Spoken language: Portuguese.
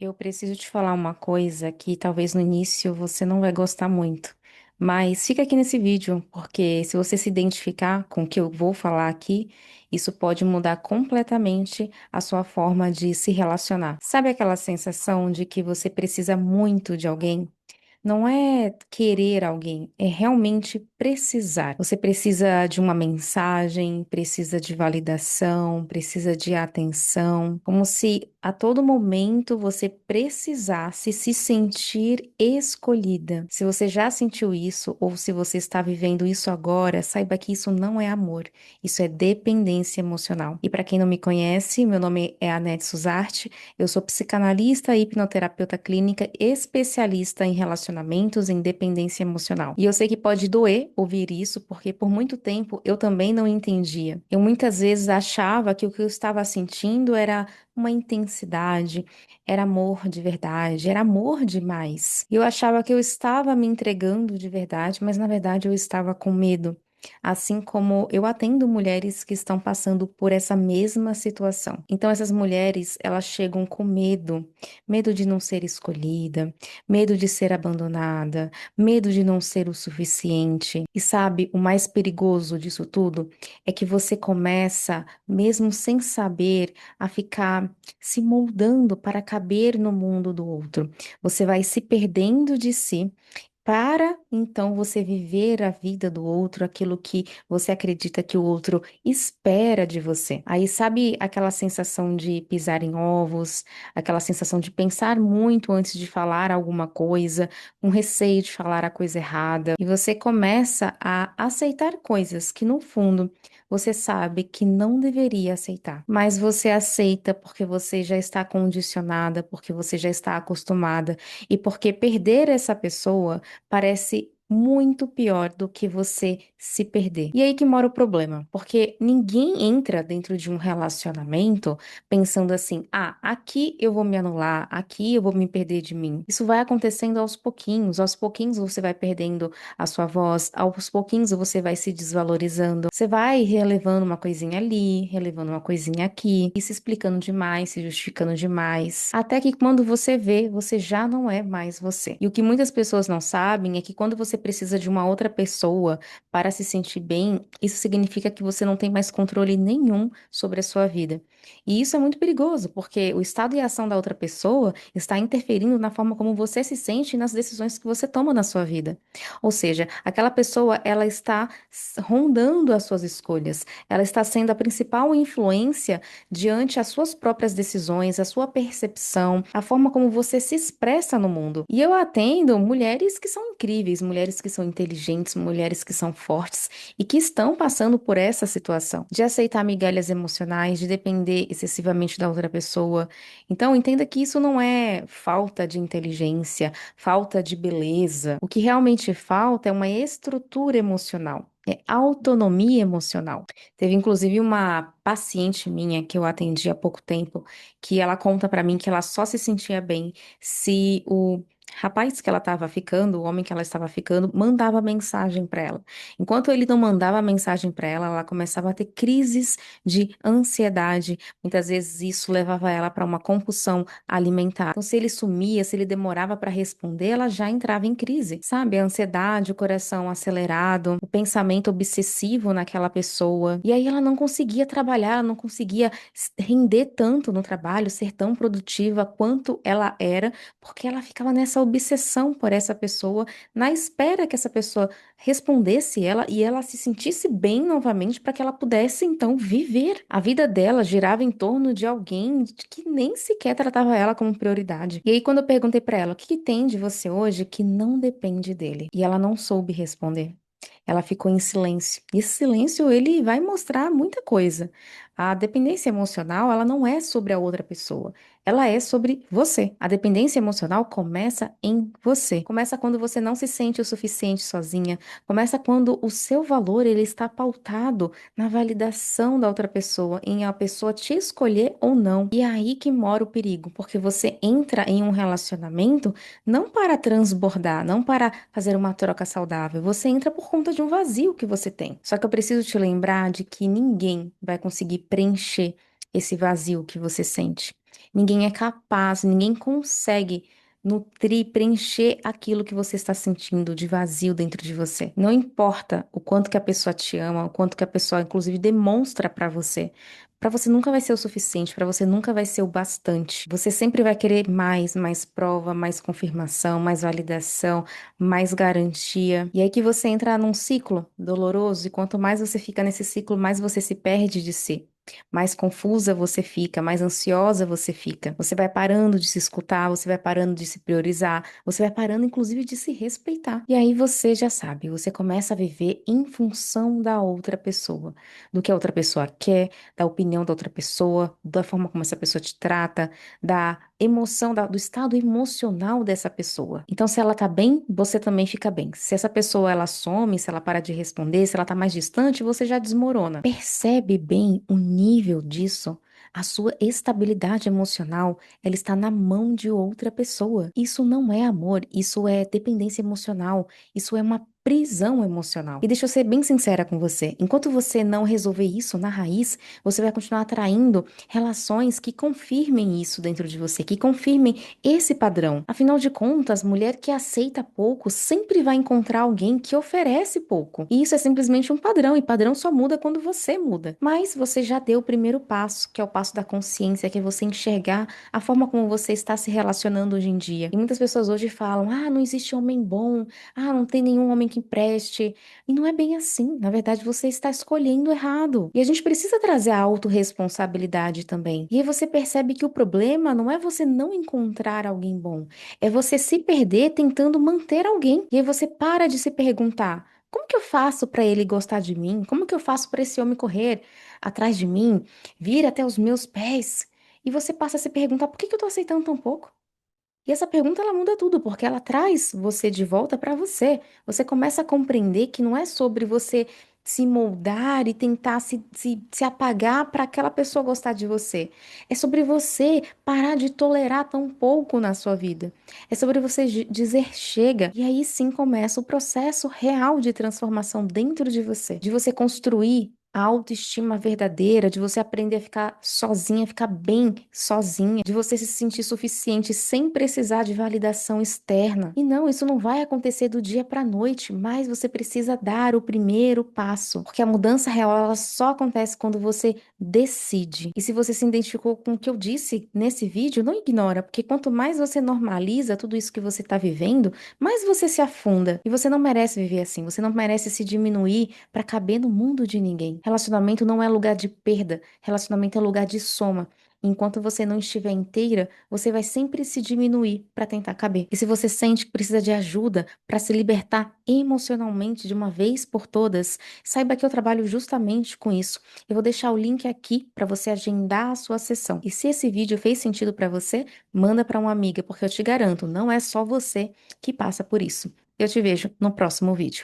Eu preciso te falar uma coisa que talvez no início você não vai gostar muito, mas fica aqui nesse vídeo, porque se você se identificar com o que eu vou falar aqui, isso pode mudar completamente a sua forma de se relacionar. Sabe aquela sensação de que você precisa muito de alguém? Não é querer alguém, é realmente precisar. Você precisa de uma mensagem, precisa de validação, precisa de atenção, como se a todo momento você precisasse se sentir escolhida. Se você já sentiu isso ou se você está vivendo isso agora, saiba que isso não é amor, isso é dependência emocional. E para quem não me conhece, meu nome é Anete Suzarte, eu sou psicanalista e hipnoterapeuta clínica especialista em relacionamentos e independência emocional. E eu sei que pode doer ouvir isso, porque por muito tempo eu também não entendia. Eu muitas vezes achava que o que eu estava sentindo era uma intensidade, era amor de verdade, era amor demais. E eu achava que eu estava me entregando de verdade, mas na verdade eu estava com medo. Assim como eu atendo mulheres que estão passando por essa mesma situação. Então, essas mulheres, elas chegam com medo, medo de não ser escolhida, medo de ser abandonada, medo de não ser o suficiente. E sabe, o mais perigoso disso tudo é que você começa, mesmo sem saber, a ficar se moldando para caber no mundo do outro. Você vai se perdendo de si para então você viver a vida do outro, aquilo que você acredita que o outro espera de você. Aí sabe aquela sensação de pisar em ovos, aquela sensação de pensar muito antes de falar alguma coisa, um receio de falar a coisa errada, e você começa a aceitar coisas que no fundo você sabe que não deveria aceitar, mas você aceita porque você já está condicionada, porque você já está acostumada e porque perder essa pessoa parece muito pior do que você se perder. E aí que mora o problema, porque ninguém entra dentro de um relacionamento pensando assim: ah, aqui eu vou me anular, aqui eu vou me perder de mim. Isso vai acontecendo aos pouquinhos você vai perdendo a sua voz, aos pouquinhos você vai se desvalorizando, você vai relevando uma coisinha ali, relevando uma coisinha aqui, e se explicando demais, se justificando demais, até que quando você vê, você já não é mais você. E o que muitas pessoas não sabem é que quando você precisa de uma outra pessoa para se sentir bem, isso significa que você não tem mais controle nenhum sobre a sua vida. E isso é muito perigoso, porque o estado e a ação da outra pessoa está interferindo na forma como você se sente e nas decisões que você toma na sua vida. Ou seja, aquela pessoa, ela está rondando as suas escolhas, ela está sendo a principal influência diante as suas próprias decisões, a sua percepção, a forma como você se expressa no mundo. E eu atendo mulheres que são incríveis, mulheres que são inteligentes, mulheres que são fortes e que estão passando por essa situação de aceitar migalhas emocionais, de depender excessivamente da outra pessoa. Então, entenda que isso não é falta de inteligência, falta de beleza. O que realmente falta é uma estrutura emocional. É autonomia emocional. Teve inclusive uma paciente minha que eu atendi há pouco tempo, que ela conta pra mim que ela só se sentia bem se o rapaz que ela estava ficando, o homem que ela estava ficando, mandava mensagem pra ela. Enquanto ele não mandava mensagem pra ela, ela começava a ter crises de ansiedade. Muitas vezes isso levava ela para uma compulsão alimentar. Então, se ele sumia, se ele demorava para responder, ela já entrava em crise, sabe? A ansiedade, o coração acelerado, o pensamento obsessivo naquela pessoa. E aí ela não conseguia trabalhar, ela não conseguia render tanto no trabalho, ser tão produtiva quanto ela era, porque ela ficava nessa obsessão por essa pessoa, na espera que essa pessoa respondesse ela e ela se sentisse bem novamente para que ela pudesse então viver. A vida dela girava em torno de alguém que nem sequer tratava ela como prioridade. E aí quando eu perguntei para ela, o que que tem de você hoje que não depende dele? E ela não soube responder. Ela ficou em silêncio. E esse silêncio, ele vai mostrar muita coisa. A dependência emocional, ela não é sobre a outra pessoa. Ela é sobre você. A dependência emocional começa em você. Começa quando você não se sente o suficiente sozinha. Começa quando o seu valor, ele está pautado na validação da outra pessoa, em a pessoa te escolher ou não. E é aí que mora o perigo, porque você entra em um relacionamento não para transbordar, não para fazer uma troca saudável. Você entra por conta de um vazio que você tem. Só que eu preciso te lembrar de que ninguém vai conseguir preencher esse vazio que você sente. Ninguém é capaz, ninguém consegue nutrir, preencher aquilo que você está sentindo de vazio dentro de você. Não importa o quanto que a pessoa te ama, o quanto que a pessoa, inclusive, demonstra pra você. Pra você nunca vai ser o suficiente, pra você nunca vai ser o bastante. Você sempre vai querer mais, mais prova, mais confirmação, mais validação, mais garantia. E aí que você entra num ciclo doloroso, e quanto mais você fica nesse ciclo, mais você se perde de si. Mais confusa você fica, mais ansiosa você fica. Você vai parando de se escutar, você vai parando de se priorizar, você vai parando, inclusive, de se respeitar. E aí você já sabe, você começa a viver em função da outra pessoa, do que a outra pessoa quer, da opinião da outra pessoa, da forma como essa pessoa te trata, da emoção, do estado emocional dessa pessoa. Então, se ela tá bem, você também fica bem. Se essa pessoa ela some, se ela para de responder, se ela tá mais distante, você já desmorona. Percebe bem o nível disso? A sua estabilidade emocional, ela está na mão de outra pessoa. Isso não é amor, isso é dependência emocional, isso é uma prisão emocional. E deixa eu ser bem sincera com você, enquanto você não resolver isso na raiz, você vai continuar atraindo relações que confirmem isso dentro de você, que confirmem esse padrão. Afinal de contas, mulher que aceita pouco sempre vai encontrar alguém que oferece pouco. E isso é simplesmente um padrão, e padrão só muda quando você muda. Mas você já deu o primeiro passo, que é o passo da consciência, que é você enxergar a forma como você está se relacionando hoje em dia. E muitas pessoas hoje falam: ah, não existe homem bom, ah, não tem nenhum homem que preste. E não é bem assim. Na verdade, você está escolhendo errado. E a gente precisa trazer a autorresponsabilidade também. E aí você percebe que o problema não é você não encontrar alguém bom, é você se perder tentando manter alguém. E aí você para de se perguntar: como que eu faço para ele gostar de mim? Como que eu faço para esse homem correr atrás de mim, vir até os meus pés? E você passa a se perguntar: por que que eu tô aceitando tão pouco? E essa pergunta ela muda tudo, porque ela traz você de volta para você. Você começa a compreender que não é sobre você se moldar e tentar se apagar para aquela pessoa gostar de você. É sobre você parar de tolerar tão pouco na sua vida. É sobre você dizer chega. E aí sim começa o processo real de transformação dentro de você, de você construir a autoestima verdadeira, de você aprender a ficar sozinha, ficar bem sozinha, de você se sentir suficiente sem precisar de validação externa. E não, isso não vai acontecer do dia para noite, mas você precisa dar o primeiro passo, porque a mudança real ela só acontece quando você decide. E se você se identificou com o que eu disse nesse vídeo, não ignora, porque quanto mais você normaliza tudo isso que você está vivendo, mais você se afunda. E você não merece viver assim, você não merece se diminuir para caber no mundo de ninguém. Relacionamento não é lugar de perda, relacionamento é lugar de soma. Enquanto você não estiver inteira, você vai sempre se diminuir para tentar caber. E se você sente que precisa de ajuda para se libertar emocionalmente de uma vez por todas, saiba que eu trabalho justamente com isso. Eu vou deixar o link aqui para você agendar a sua sessão. E se esse vídeo fez sentido para você, manda para uma amiga, porque eu te garanto, não é só você que passa por isso. Eu te vejo no próximo vídeo.